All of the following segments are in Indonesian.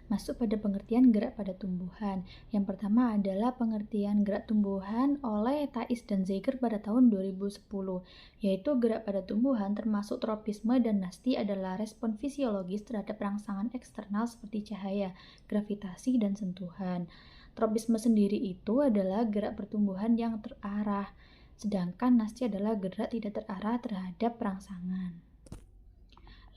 masuk pada pengertian gerak pada tumbuhan. Yang pertama adalah pengertian gerak tumbuhan oleh Thais dan Zeiger pada tahun 2010, yaitu gerak pada tumbuhan termasuk tropisme dan nasti adalah respon fisiologis terhadap rangsangan eksternal seperti cahaya, gravitasi, dan sentuhan. Tropisme sendiri itu adalah gerak pertumbuhan yang terarah, sedangkan nasti adalah gerak tidak terarah terhadap rangsangan.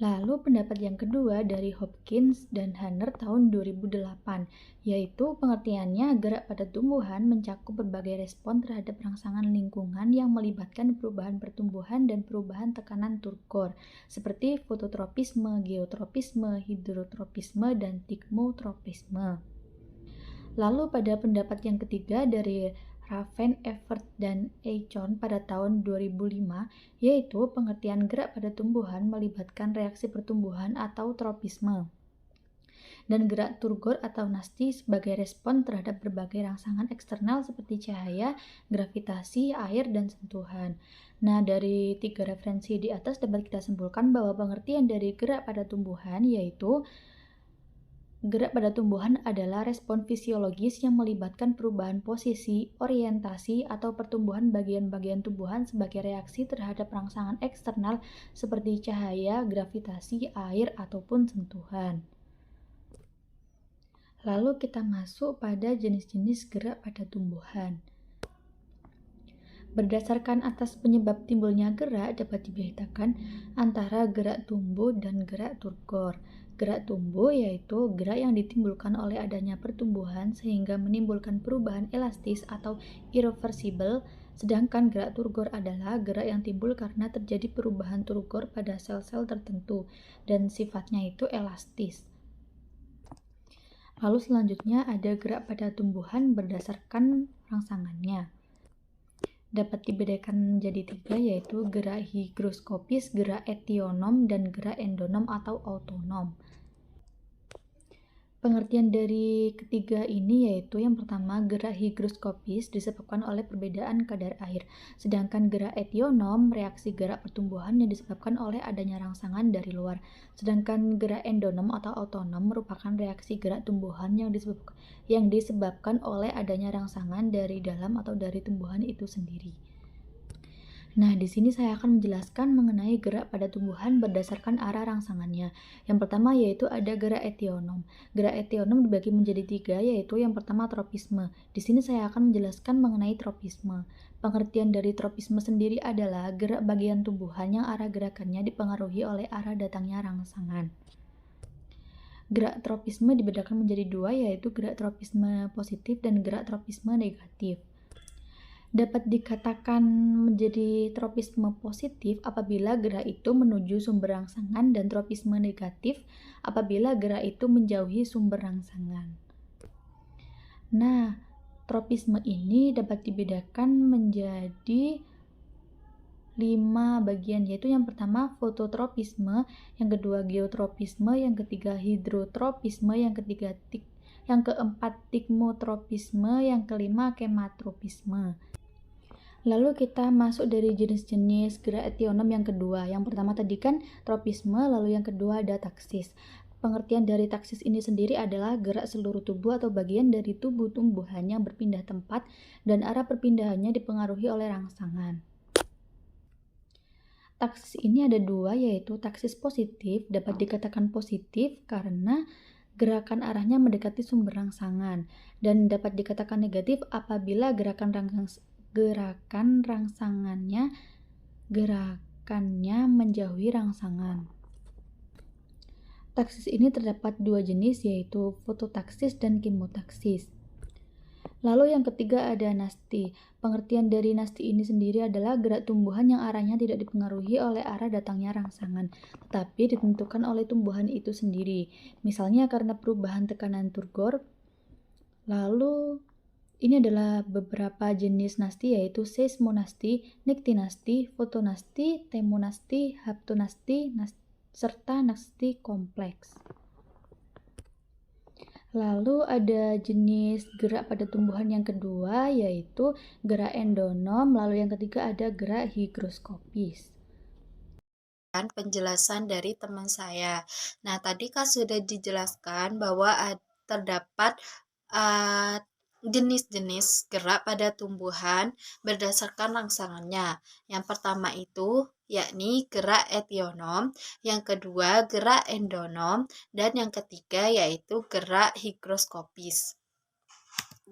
Lalu pendapat yang kedua dari Hopkins dan Hanner tahun 2008, yaitu pengertiannya gerak pada tumbuhan mencakup berbagai respon terhadap rangsangan lingkungan yang melibatkan perubahan pertumbuhan dan perubahan tekanan turgor, seperti fototropisme, geotropisme, hidrotropisme, dan tigmotropisme. Lalu pada pendapat yang ketiga dari Raven, Evert, dan Eichhorn pada tahun 2005, yaitu pengertian gerak pada tumbuhan melibatkan reaksi pertumbuhan atau tropisme, dan gerak turgor atau nasti sebagai respon terhadap berbagai rangsangan eksternal seperti cahaya, gravitasi, air, dan sentuhan. Nah, dari 3 referensi di atas dapat kita simpulkan bahwa pengertian dari gerak pada tumbuhan yaitu gerak pada tumbuhan adalah respon fisiologis yang melibatkan perubahan posisi, orientasi, atau pertumbuhan bagian-bagian tumbuhan sebagai reaksi terhadap rangsangan eksternal seperti cahaya, gravitasi, air, ataupun sentuhan. Lalu kita masuk pada jenis-jenis gerak pada tumbuhan. Berdasarkan atas penyebab timbulnya gerak dapat dibedakan antara gerak tumbuh dan gerak turgor. Gerak tumbuh yaitu gerak yang ditimbulkan oleh adanya pertumbuhan sehingga menimbulkan perubahan elastis atau irreversible, sedangkan gerak turgor adalah gerak yang timbul karena terjadi perubahan turgor pada sel-sel tertentu dan sifatnya itu elastis. Lalu selanjutnya ada gerak pada tumbuhan berdasarkan rangsangannya. Dapat dibedakan menjadi 3 yaitu gerak higroskopis, gerak etionom, dan gerak endonom atau autonom. Pengertian dari ketiga ini yaitu yang pertama gerak higroskopis disebabkan oleh perbedaan kadar air, sedangkan gerak etionom reaksi gerak pertumbuhan yang disebabkan oleh adanya rangsangan dari luar, sedangkan gerak endonom atau autonom merupakan reaksi gerak tumbuhan yang disebabkan oleh adanya rangsangan dari dalam atau dari tumbuhan itu sendiri. Nah, di sini saya akan menjelaskan mengenai gerak pada tumbuhan berdasarkan arah rangsangannya. Yang pertama yaitu ada gerak etionom. Gerak etionom dibagi menjadi 3 yaitu yang pertama tropisme. Di sini saya akan menjelaskan mengenai tropisme. Pengertian dari tropisme sendiri adalah gerak bagian tumbuhan yang arah gerakannya dipengaruhi oleh arah datangnya rangsangan. Gerak tropisme dibedakan menjadi 2 yaitu gerak tropisme positif dan gerak tropisme negatif. Dapat dikatakan menjadi tropisme positif apabila gerak itu menuju sumber rangsangan dan tropisme negatif apabila gerak itu menjauhi sumber rangsangan. Nah, tropisme ini dapat dibedakan menjadi 5 bagian, yaitu yang pertama fototropisme, yang kedua geotropisme, yang ketiga hidrotropisme, yang keempat tigmotropisme, yang kelima kematropisme. Lalu kita masuk dari jenis-jenis gerak etionom yang kedua. Yang pertama tadi kan tropisme, lalu yang kedua ada taksis. Pengertian dari taksis ini sendiri adalah gerak seluruh tubuh atau bagian dari tubuh tumbuhan yang berpindah tempat dan arah perpindahannya dipengaruhi oleh rangsangan. Taksis ini ada 2 yaitu taksis positif dapat dikatakan positif karena gerakan arahnya mendekati sumber rangsangan dan dapat dikatakan negatif apabila gerakannya menjauhi rangsangan. Taksis ini terdapat 2 jenis yaitu fototaksis dan kemotaksis. Lalu yang ketiga ada nasti. Pengertian dari nasti ini sendiri adalah gerak tumbuhan yang arahnya tidak dipengaruhi oleh arah datangnya rangsangan, tetapi ditentukan oleh tumbuhan itu sendiri. Misalnya karena perubahan tekanan turgor. Lalu ini adalah beberapa jenis nasti yaitu seismonasti, niktinasti, fotonasti, temonasti, haptonasti, serta nasti kompleks. Lalu ada jenis gerak pada tumbuhan yang kedua yaitu gerak endonom, lalu yang ketiga ada gerak higroskopis. penjelasan dari teman saya. Nah, tadi kan sudah dijelaskan bahwa terdapat uh, jenis-jenis gerak pada tumbuhan berdasarkan rangsangannya. Yang pertama itu yakni gerak etionom, yang kedua gerak endonom, dan yang ketiga yaitu gerak higroskopis.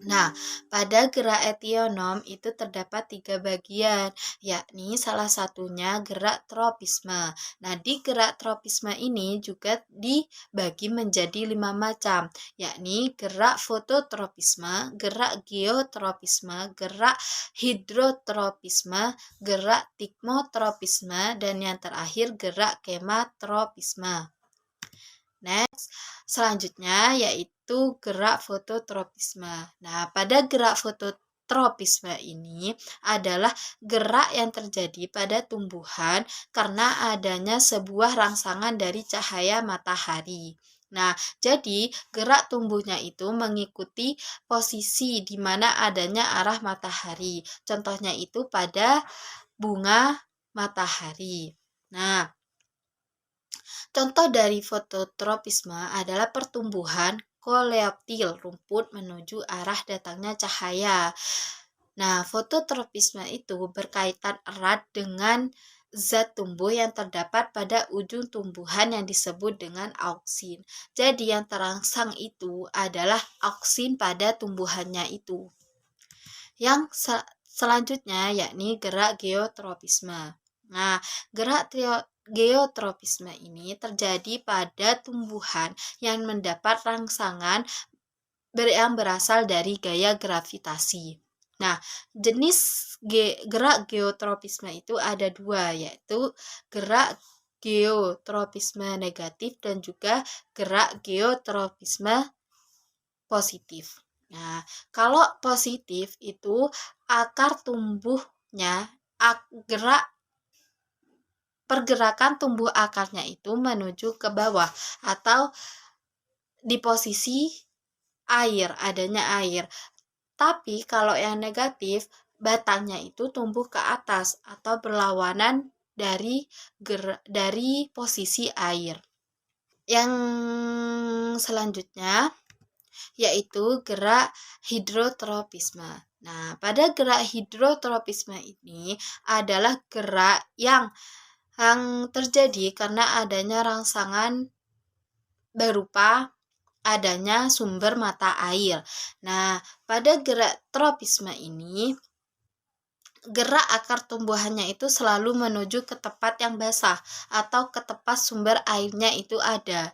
Nah, pada gerak etionom itu terdapat 3 bagian, yakni salah satunya gerak tropisme. Nah, di gerak tropisme ini juga dibagi menjadi 5 macam, yakni gerak fototropisme, gerak geotropisme, gerak hidrotropisme, gerak tikmotropisme, dan yang terakhir gerak kematropisme. Next, selanjutnya yaitu gerak fototropisme. Nah, pada gerak fototropisme ini adalah gerak yang terjadi pada tumbuhan karena adanya sebuah rangsangan dari cahaya matahari. Nah, jadi gerak tumbuhnya itu mengikuti posisi di mana adanya arah matahari. Contohnya itu pada bunga matahari. Nah, contoh dari fototropisme adalah pertumbuhan koleoptil rumput menuju arah datangnya cahaya. Nah, fototropisme itu berkaitan erat dengan zat tumbuh yang terdapat pada ujung tumbuhan yang disebut dengan auksin. Jadi yang terangsang itu adalah auksin pada tumbuhannya itu. Yang selanjutnya yakni gerak geotropisme. Nah, gerak geotropisme ini terjadi pada tumbuhan yang mendapat rangsangan yang berasal dari gaya gravitasi. Nah, jenis gerak geotropisme itu ada 2, yaitu gerak geotropisme negatif dan juga gerak geotropisme positif. Nah, kalau positif itu akar tumbuhnya, gerak pergerakan tumbuh akarnya itu menuju ke bawah atau di posisi air, adanya air. Tapi kalau yang negatif, batangnya itu tumbuh ke atas atau berlawanan dari posisi air. Yang selanjutnya yaitu gerak hidrotropisme. Nah, pada gerak hidrotropisme ini adalah gerak yang terjadi karena adanya rangsangan berupa adanya sumber mata air. Nah, pada gerak tropisme ini gerak akar tumbuhannya itu selalu menuju ke tempat yang basah atau ke tempat sumber airnya itu ada.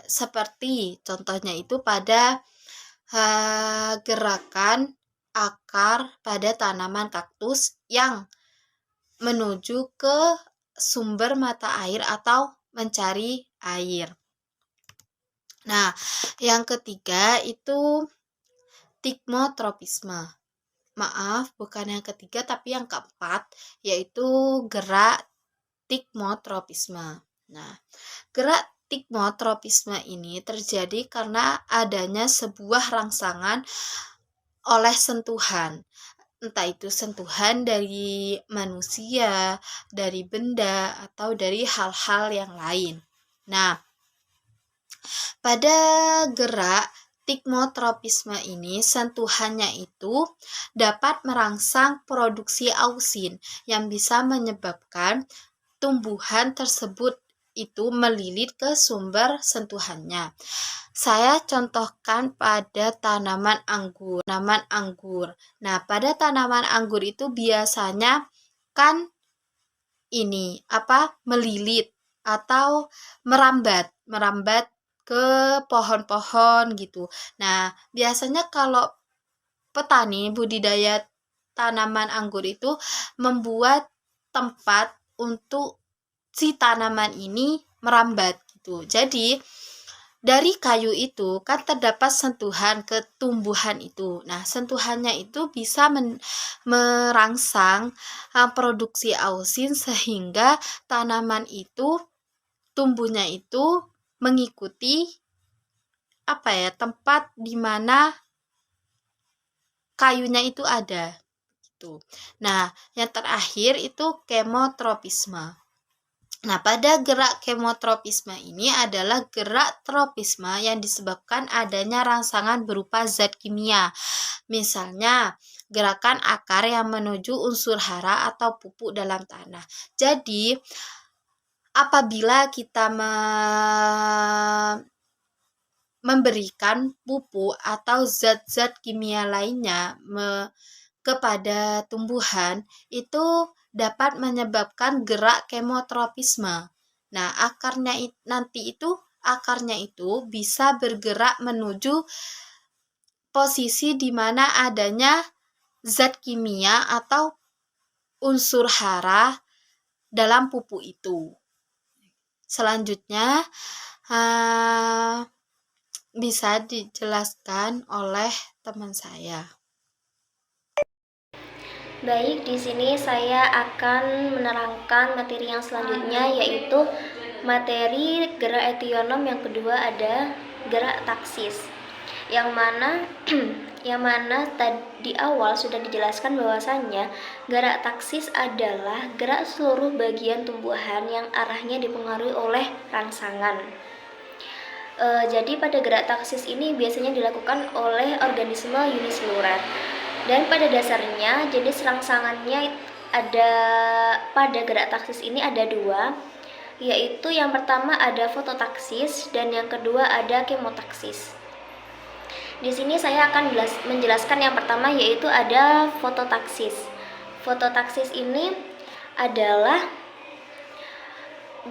Seperti contohnya itu pada gerakan akar pada tanaman kaktus yang menuju ke sumber mata air atau mencari air. Nah, yang ketiga itu tikmotropisme. Maaf, bukan yang ketiga tapi yang keempat, yaitu gerak tikmotropisme. Nah, gerak tikmotropisme ini terjadi karena adanya sebuah rangsangan oleh sentuhan. Entah itu sentuhan dari manusia, dari benda, atau dari hal-hal yang lain. Nah, pada gerak tikmotropisme ini sentuhannya itu dapat merangsang produksi auksin yang bisa menyebabkan tumbuhan tersebut itu melilit ke sumber sentuhannya. Saya contohkan pada tanaman anggur. Nah, pada tanaman anggur itu biasanya kan melilit atau merambat ke pohon-pohon gitu. Nah, biasanya kalau petani budidaya tanaman anggur itu membuat tempat untuk si tanaman ini merambat gitu. Jadi dari kayu itu kan terdapat sentuhan ke tumbuhan itu. Nah, sentuhannya itu bisa merangsang produksi auksin sehingga tanaman itu tumbuhnya itu mengikuti tempat di mana kayunya itu ada gitu. Nah, yang terakhir itu kemotropisme. Nah, pada gerak kemotropisme ini adalah gerak tropisme yang disebabkan adanya rangsangan berupa zat kimia. Misalnya, gerakan akar yang menuju unsur hara atau pupuk dalam tanah. Jadi, apabila kita memberikan pupuk atau zat-zat kimia lainnya kepada tumbuhan, itu dapat menyebabkan gerak kemotropisme. Nah, akarnya itu bisa bergerak menuju posisi di mana adanya zat kimia atau unsur hara dalam pupuk itu. Selanjutnya, bisa dijelaskan oleh teman saya. Baik, di sini saya akan menerangkan materi yang selanjutnya, yaitu materi gerak etionom. Yang kedua ada gerak taksis, yang mana tadi awal sudah dijelaskan bahwasannya gerak taksis adalah gerak seluruh bagian tumbuhan yang arahnya dipengaruhi oleh rangsangan. Jadi pada gerak taksis ini biasanya dilakukan oleh organisme uniseluler. Dan pada dasarnya jenis rangsangannya ada pada gerak taksis ini ada dua, yaitu yang pertama ada fototaksis dan yang kedua ada kemotaksis. Di sini saya akan menjelaskan yang pertama, yaitu ada fototaksis. Fototaksis ini adalah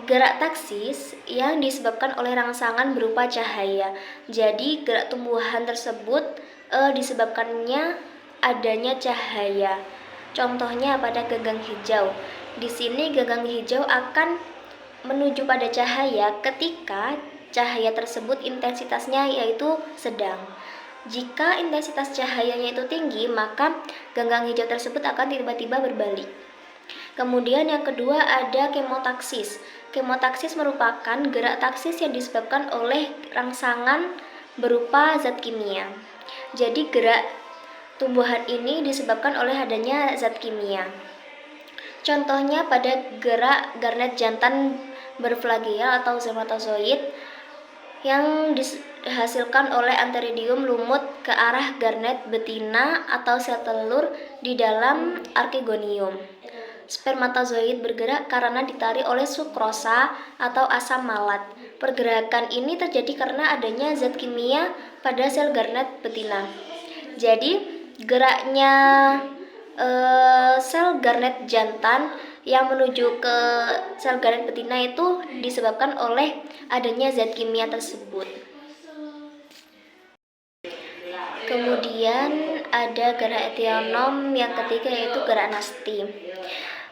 gerak taksis yang disebabkan oleh rangsangan berupa cahaya. Jadi gerak tumbuhan tersebut disebabkannya adanya cahaya. Contohnya pada gagang hijau. Di sini gagang hijau akan menuju pada cahaya ketika cahaya tersebut intensitasnya yaitu sedang. Jika intensitas cahayanya itu tinggi, maka gagang hijau tersebut akan tiba-tiba berbalik. Kemudian yang kedua ada kemotaksis. Kemotaksis merupakan gerak taksis yang disebabkan oleh rangsangan berupa zat kimia. Jadi gerak tumbuhan ini disebabkan oleh adanya zat kimia. Contohnya pada gerak garnet jantan berflageal atau spermatozoid yang dihasilkan oleh antheridium lumut ke arah garnet betina atau sel telur di dalam archegonium. Spermatozoid bergerak karena ditarik oleh sukrosa atau asam malat. Pergerakan ini terjadi karena adanya zat kimia pada sel garnet betina. Jadi geraknya sel garnet jantan yang menuju ke sel garnet betina itu disebabkan oleh adanya zat kimia tersebut. Kemudian ada gerak etionom yang ketiga, yaitu gerak nasti.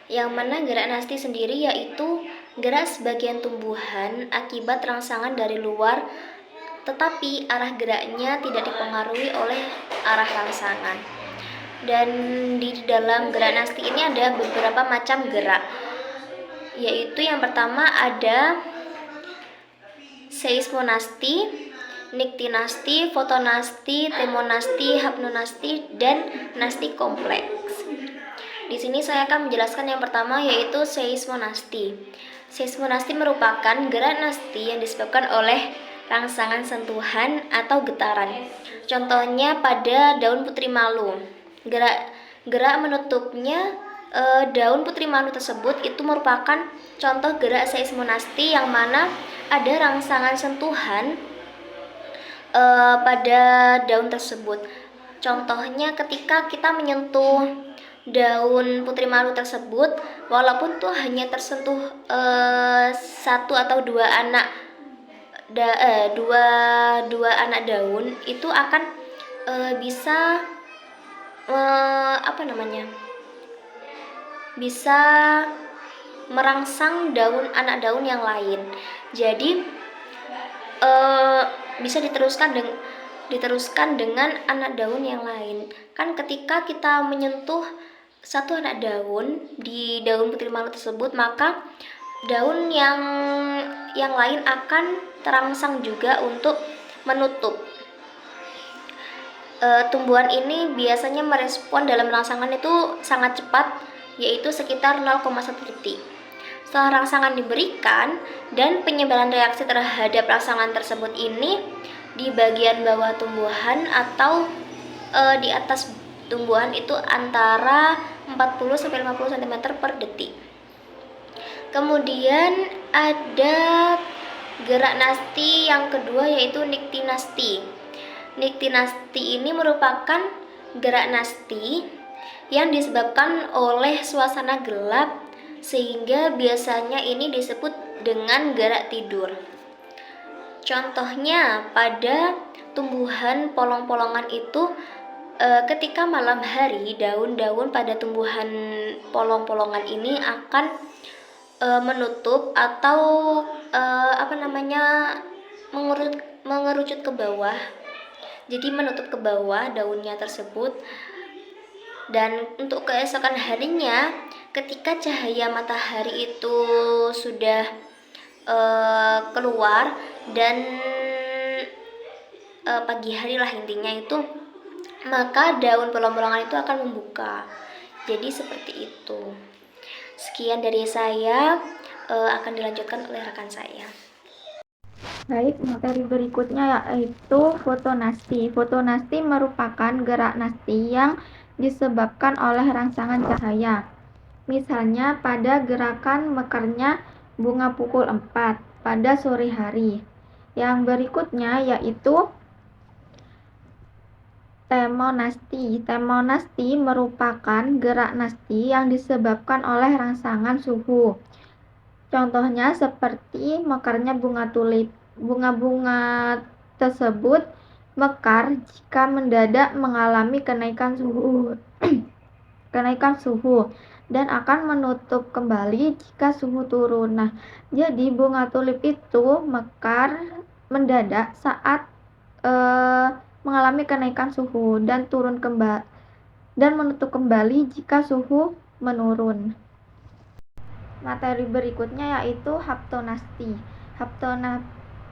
Yang mana gerak nasti sendiri yaitu gerak sebagian tumbuhan akibat rangsangan dari luar, tetapi arah geraknya tidak dipengaruhi oleh arah rangsangan. Dan di dalam gerak nasti ini ada beberapa macam gerak, yaitu yang pertama ada seismonasti, niktinasti, fotonasti, temonasti, hapnonasti, dan nasti kompleks. Di sini saya akan menjelaskan yang pertama, yaitu seismonasti. Seismonasti merupakan gerak nasti yang disebabkan oleh rangsangan sentuhan atau getaran. Contohnya pada daun putri malu. Gerak menutupnya daun putri malu tersebut itu merupakan contoh gerak seismonasti yang mana ada rangsangan sentuhan pada daun tersebut. Contohnya ketika kita menyentuh daun putri malu tersebut, walaupun tuh hanya tersentuh satu atau dua anak daun, itu akan bisa bisa merangsang anak daun yang lain. Jadi bisa diteruskan dengan anak daun yang lain. Kan ketika kita menyentuh satu anak daun di daun putri malu tersebut, maka daun yang lain akan terangsang juga untuk menutup. Tumbuhan ini biasanya merespon dalam rangsangan itu sangat cepat, yaitu sekitar 0,1 detik. setelah rangsangan diberikan dan penyebaran reaksi terhadap rangsangan tersebut ini di bagian bawah tumbuhan atau di atas tumbuhan itu antara 40-50 cm per detik. Kemudian ada gerak nasti yang kedua, yaitu niktinasti. Niktinasti ini merupakan gerak nasti yang disebabkan oleh suasana gelap, sehingga biasanya ini disebut dengan gerak tidur. Contohnya pada tumbuhan polong-polongan itu ketika malam hari daun-daun pada tumbuhan polong-polongan ini akan menutup atau mengerucut ke bawah. Jadi menutup ke bawah daunnya tersebut. Dan untuk keesokan harinya, ketika cahaya matahari itu sudah keluar dan pagi hari lah intinya itu, maka daun polong-polongan itu akan membuka. Jadi seperti itu. Sekian dari saya, akan dilanjutkan oleh rekan saya. Baik, materi berikutnya yaitu fotonasti. Fotonasti merupakan gerak nasti yang disebabkan oleh rangsangan cahaya. Misalnya pada gerakan mekarnya bunga pukul 4 pada sore hari. Yang berikutnya yaitu temonasti. Temonasti merupakan gerak nasti yang disebabkan oleh rangsangan suhu. Contohnya seperti mekarnya bunga tulip. Bunga-bunga tersebut mekar jika mendadak mengalami kenaikan suhu dan akan menutup kembali jika suhu turun. Nah, jadi bunga tulip itu mekar mendadak saat mengalami kenaikan suhu dan turun kembali dan menutup kembali jika suhu menurun. Materi berikutnya yaitu haptonasti.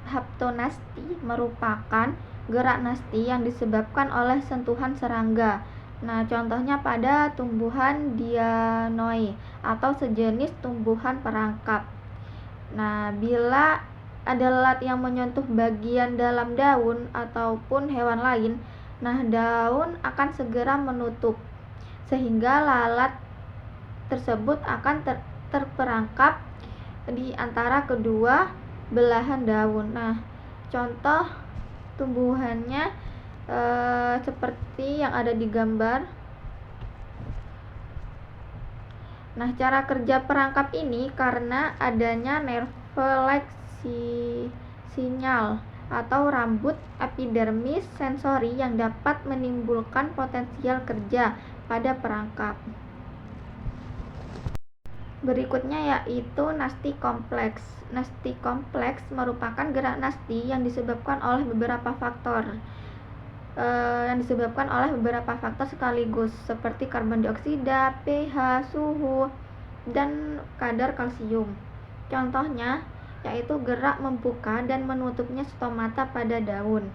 Haptonasti merupakan gerak nasti yang disebabkan oleh sentuhan serangga. Nah, contohnya pada tumbuhan dianoe atau sejenis tumbuhan perangkap. Nah, bila ada lalat yang menyentuh bagian dalam daun ataupun hewan lain, nah daun akan segera menutup sehingga lalat tersebut akan terperangkap di antara kedua belahan daun. Nah, contoh tumbuhannya seperti yang ada di gambar. Nah, cara kerja perangkap ini karena adanya nerve-like sinyal atau rambut epidermis sensori yang dapat menimbulkan potensial kerja pada perangkap. Berikutnya yaitu nasti kompleks. Nasti kompleks merupakan gerak nasti yang disebabkan oleh beberapa faktor sekaligus seperti karbon dioksida, pH, suhu, dan kadar kalsium. Contohnya yaitu gerak membuka dan menutupnya stomata pada daun.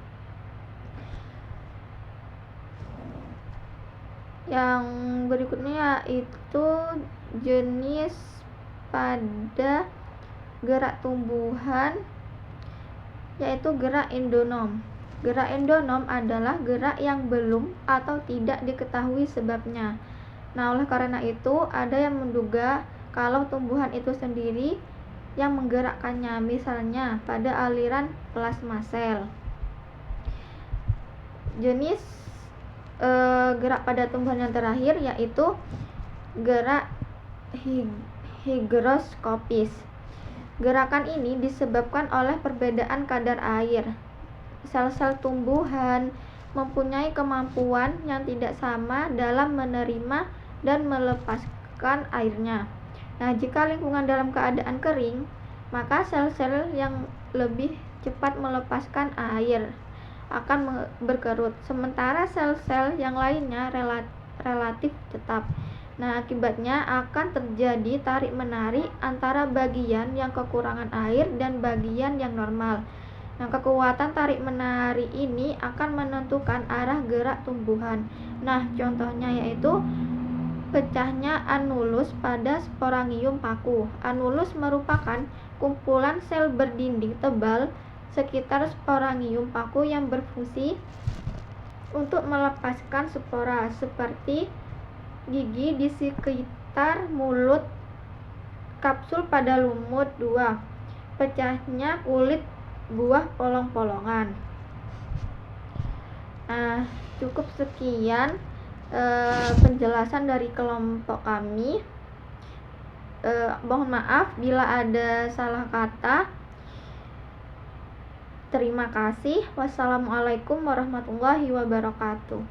Yang berikutnya yaitu jenis pada gerak tumbuhan yaitu gerak endonom. Gerak endonom adalah gerak yang belum atau tidak diketahui sebabnya. Nah, oleh karena itu ada yang menduga kalau tumbuhan itu sendiri yang menggerakkannya, misalnya pada aliran plasma sel. Jenis gerak pada tumbuhan yang terakhir yaitu gerak higroskopis. Gerakan ini disebabkan oleh perbedaan kadar air. Sel-sel tumbuhan mempunyai kemampuan yang tidak sama dalam menerima dan melepaskan airnya. Nah, jika lingkungan dalam keadaan kering, maka sel-sel yang lebih cepat melepaskan air akan berkerut, sementara sel-sel yang lainnya relatif tetap. Nah, akibatnya akan terjadi tarik-menarik antara bagian yang kekurangan air dan bagian yang normal. Nah, kekuatan tarik-menarik ini akan menentukan arah gerak tumbuhan. Nah, contohnya yaitu pecahnya anulus pada sporangium paku. Anulus merupakan kumpulan sel berdinding tebal sekitar sporangium paku yang berfungsi untuk melepaskan spora, seperti gigi di sekitar mulut, kapsul pada lumut. 2. Pecahnya kulit buah polong-polongan. Cukup sekian penjelasan dari kelompok kami. Mohon maaf bila ada salah kata. Terima kasih. Wassalamualaikum warahmatullahi wabarakatuh.